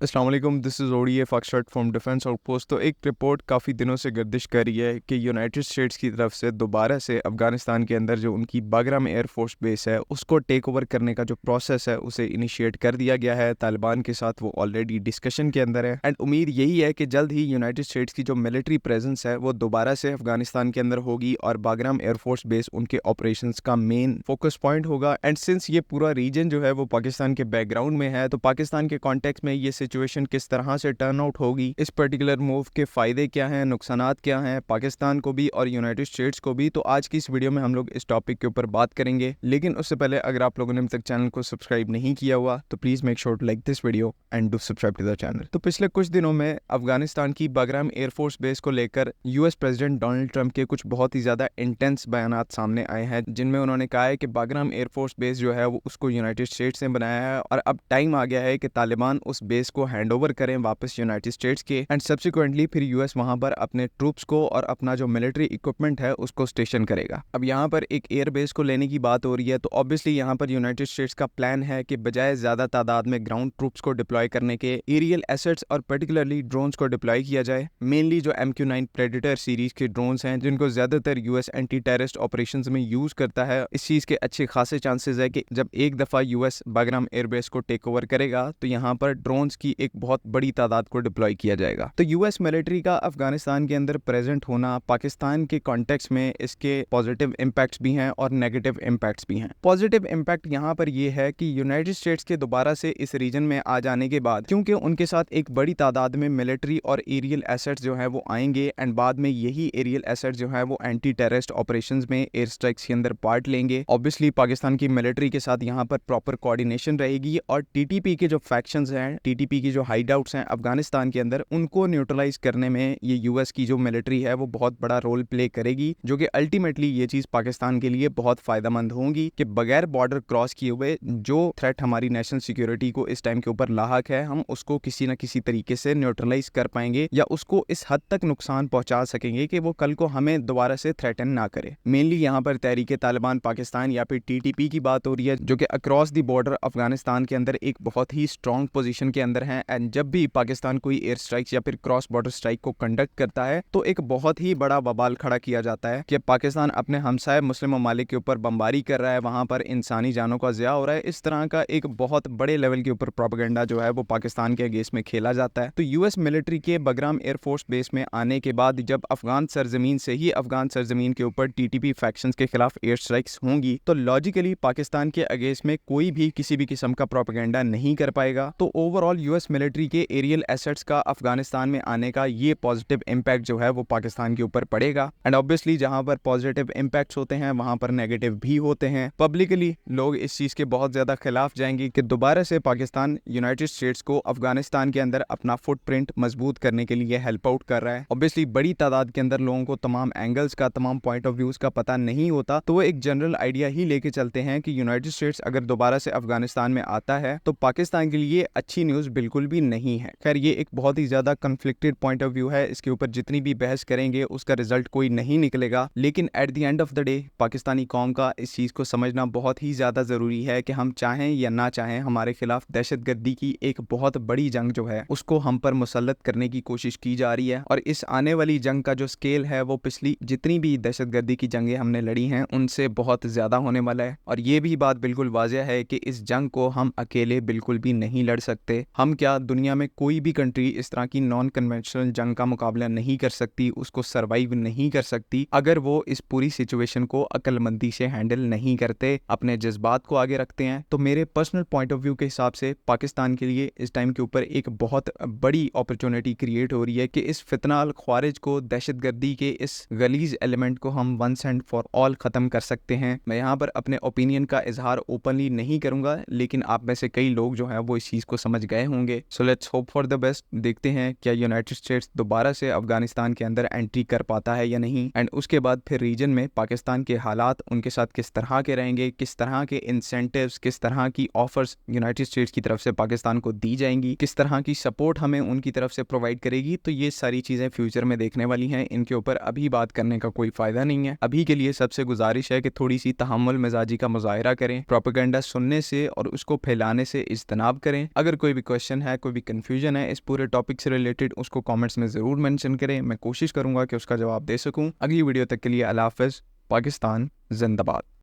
अस्सलाम वालेकुम, this is ODA foxtrot from defence outpost. तो एक रिपोर्ट काफ़ी दिनों से गर्दिश कर रही है कि यूनाइटेड स्टेट्स की तरफ से दोबारा से अफगानिस्तान के अंदर जो उनकी बागराम एयरफोर्स बेस है उसको टेक ओवर करने का जो प्रोसेस है उसे इनिशिएट कर दिया गया है। तालिबान के साथ वो ऑलरेडी डिस्कशन के अंदर है एंड उम्मीद यही है कि जल्द ही यूनाइटेड स्टेट्स की जो मिलिट्री प्रेजेंस है वो दोबारा से अफगानिस्तान के अंदर होगी और बागराम एयरफोर्स बेस उनके ऑपरेशंस का मेन फोकस पॉइंट होगा। एंड सिंस ये पूरा रीजन जो है वो पाकिस्तान के बैकग्राउंड में है, तो पाकिस्तान के कॉन्टेक्स्ट में ये सिचुएशन किस तरह से टर्न आउट होगी, इस पर्टिकुलर मूव के फायदे क्या हैं, नुकसानात क्या हैं पाकिस्तान को भी और यूनाइटेड स्टेट्स को भी, तो आज की इस वीडियो में हम लोग इस टॉपिक के ऊपर बात करेंगे। लेकिन उससे पहले अगर आप लोगों ने अभी तक चैनल को सब्सक्राइब नहीं किया हुआ तो please make sure to like this video and do subscribe to the channel. तो पिछले कुछ दिनों में अफगानिस्तान की बागराम एयरफोर्स बेस को लेकर यूएस प्रेसिडेंट डोनाल्ड ट्रंप के कुछ बहुत ही ज्यादा इंटेंस बयानात सामने आए हैं, जिनमें उन्होंने कहा है कि बागराम एयरफोर्स बेस जो है वो उसको यूनाइटेड स्टेट्स ने बनाया है और अब टाइम आ गया है कि तालिबान उस बेस को हैंड ओवर करें वापस यूनाइटेड स्टेट्स के एंड सब्सिक्वेंटली फिर यूएस वहां पर अपने ट्रूप्स को और अपना जो मिलिट्री इक्विपमेंट है उसको स्टेशन करेगा। अब यहाँ पर एक एयर बेस को लेने की बात हो रही है, तो ऑब्वियसली यहाँ पर यूनाइटेड स्टेट्स का प्लान है कि बजाय ज्यादा तादाद में ग्राउंड ट्रूप्स को डिप्लॉय करने के एरियल एसेट्स और पर्टिकुलरली ड्रोन्स को डिप्लॉय किया जाए। मेनली जो MQ-9 प्रेडेटर सीरीज के ड्रोन्स हैं जिनको ज्यादातर यूएस एंटी टेररिस्ट ऑपरेशंस में यूज करता है, इस चीज के अच्छे खासे चांसेस है कि जब एक दफा यूएस बागराम एयरबेस को टेक ओवर करेगा तो यहाँ पर ड्रोन्स की एक बहुत बड़ी तादाद को डिप्लॉय किया जाएगा। तो यूएस मिलिट्री का अफगानिस्तान के अंदर प्रेजेंट होना पाकिस्तान के कॉन्टेक्स्ट में इसके पॉजिटिव इम्पैक्ट्स भी हैं और नेगेटिव इम्पैक्ट्स भी हैं। पॉजिटिव इम्पैक्ट यहाँ पर यह है कि यूनाइटेड स्टेट्स के दोबारा से इस रीजन में आ जाने के बाद, क्योंकि उनके साथ एक बड़ी तादाद में मिलिट्री और एरियल एसेट्स जो है वो आएंगे एंड बाद में यही एरियल एसेट्स जो है वो एंटी टेररिस्ट ऑपरेशंस में एयर स्ट्राइक्स के अंदर पार्ट लेंगे। ऑब्वियसली पाकिस्तान की मिलिट्री के साथ यहाँ पर प्रॉपर कोऑर्डिनेशन रहेगी और टीटीपी के जो फैक्शंस हैं, टीटीपी की जो हाइडआउट्स हैं अफगानिस्तान के अंदर, उनको न्यूट्रलाइज करने में ये यूएस की जो मिलिट्री है वो बहुत बड़ा रोल प्ले करेगी, जो कि अल्टीमेटली ये चीज पाकिस्तान के लिए बहुत फायदेमंद होगी कि बगैर बॉर्डर क्रॉस किए हुए जो थ्रेट हमारी नेशनल सिक्योरिटी को इस टाइम के ऊपर लाहक है, हम उसको किसी न किसी तरीके से न्यूट्रलाइज कर पाएंगे या उसको इस हद तक नुकसान पहुंचा सकेंगे कि वो कल को हमें दोबारा से थ्रेटन ना करे। मेनली यहाँ पर तहरीक तालिबान पाकिस्तान या फिर टीटीपी की बात हो रही है, जो कि अक्रॉस दी बॉर्डर अफगानिस्तान के अंदर एक बहुत ही स्ट्रॉन्ग पोजीशन के अंदर है एंड जब भी पाकिस्तान कोई एयर स्ट्राइक्स या फिर क्रॉस बॉर्डर स्ट्राइक को कंडक्ट करता है तो एक बहुत ही बड़ा बवाल खड़ा किया जाता है कि पाकिस्तान अपने हमसाय मुस्लिम ममालिक के ऊपर बमबारी कर रहा है, वहां पर इंसानी जानों का ज़िया हो रहा है। इस तरह का एक बहुत बड़े लेवल के ऊपर प्रोपेगेंडा जो है वो पाकिस्तान के अगेंस्ट में खेला जाता है। तो यूएस मिलिट्री के बागराम एयरफोर्स बेस में आने के बाद जब अफगान सरजमीन से ही अफगान सरजमीन के ऊपर टीटीपी फैक्शंस के खिलाफ एयर स्ट्राइक्स होंगी तो लॉजिकली पाकिस्तान के अगेंस्ट में कोई भी किसी भी किस्म का प्रोपेगेंडा नहीं कर पाएगा। तो ओवरऑल यूएस मिलिट्री के एरियल एसेट्स का अफगानिस्तान में आने का ये पॉजिटिव इम्पैक्ट जो है वो पाकिस्तान के ऊपर पड़ेगा एंड ऑब्वियसली जहां पर पॉजिटिव इम्पैक्ट्स होते हैं वहां पर नेगेटिव भी होते हैं। पब्लिकली लोग इस चीज के बहुत ज्यादा खिलाफ जाएंगे कि दोबारा से पाकिस्तान यूनाइटेड स्टेट्स को अफगानिस्तान के अंदर अपना फुटप्रिंट मजबूत करने के लिए हेल्प आउट कर रहा है। ऑब्वियसली बड़ी तादाद के अंदर लोगों को तमाम एंगल्स का, तमाम पॉइंट ऑफ व्यूज का पता नहीं होता, तो वो एक जनरल आइडिया ही लेके चलते हैं कि यूनाइटेड स्टेट्स अगर दोबारा से अफगानिस्तान में आता है तो पाकिस्तान के लिए अच्छी न्यूज बिल्कुल भी नहीं है। खैर ये एक बहुत ही ज्यादा कन्फ्लिक्टेड पॉइंट ऑफ व्यू है, इसके ऊपर जितनी भी बहस करेंगे उसका रिजल्ट कोई नहीं निकलेगा, लेकिन at the end of the day Pakistani कौम का इस चीज को समझना बहुत ही ज्यादा जरूरी है कि हम चाहें या ना चाहें हमारे खिलाफ दहशतगर्दी की एक बहुत बड़ी जंग जो है उसको हम पर मुसल्लत करने की कोशिश की जा रही है और इस आने वाली जंग का जो स्केल है वो पिछली जितनी भी दहशतगर्दी की जंगें हमने लड़ी हैं उनसे बहुत ज्यादा होने वाला है। और ये भी बात बिल्कुल वाज़ेह है कि इस जंग को हम अकेले बिल्कुल भी नहीं लड़ सकते। हम क्या, दुनिया में कोई भी कंट्री इस तरह की नॉन कन्वेंशनल जंग का मुकाबला नहीं कर सकती, उसको सर्वाइव नहीं कर सकती अगर वो इस पूरी सिचुएशन को अक्लमंदी से हैंडल नहीं करते, अपने जज्बात को आगे रखते हैं। तो मेरे पर्सनल पॉइंट ऑफ व्यू के हिसाब से पाकिस्तान के लिए इस टाइम के ऊपर एक बहुत बड़ी अपॉर्चुनिटी क्रिएट हो रही है कि इस फितना अल ख्वारिज को, दहशतगर्दी के इस गलीज एलिमेंट को हम वंस एंड फॉर ऑल खत्म कर सकते हैं। मैं यहाँ पर अपने ओपिनियन का इजहार ओपनली नहीं करूंगा, लेकिन आप में से कई लोग जो हैं वो इस चीज को समझ गए होंगे। So let's hope for the best. देखते हैं क्या यूनाइटेड स्टेट्स दोबारा से अफगानिस्तान के अंदर एंट्री कर पाता है या नहीं एंड उसके बाद फिर रीजन में पाकिस्तान के हालात उनके साथ किस तरह के रहेंगे, किस तरह के इंसेंटिव्स, किस तरह की ऑफर्स यूनाइटेड स्टेट्स की तरफ से पाकिस्तान को दी जाएंगी, किस तरह की सपोर्ट हमें उनकी तरफ से प्रोवाइड करेगी। तो ये सारी चीजें फ्यूचर में देखने वाली हैं, इनके ऊपर अभी बात करने का कोई फायदा नहीं है। अभी के लिए सबसे गुजारिश है कि थोड़ी सी तहम्मुल मिजाजी का मुजाहिरा करें, प्रोपेगेंडा सुनने से और उसको फैलाने से इज्तनाब करें। अगर कोई भी क्वेश्चन کویشچن ہے, کوئی بھی کنفیوژن ہے اس پورے ٹاپک سے ریلیٹڈ, اس کو کامنٹس میں ضرور مینشن کریں. میں کوشش کروں گا کہ اس کا جواب دے سکوں. اگلی ویڈیو تک کے لیے اللہ حافظ. پاکستان زندہ باد.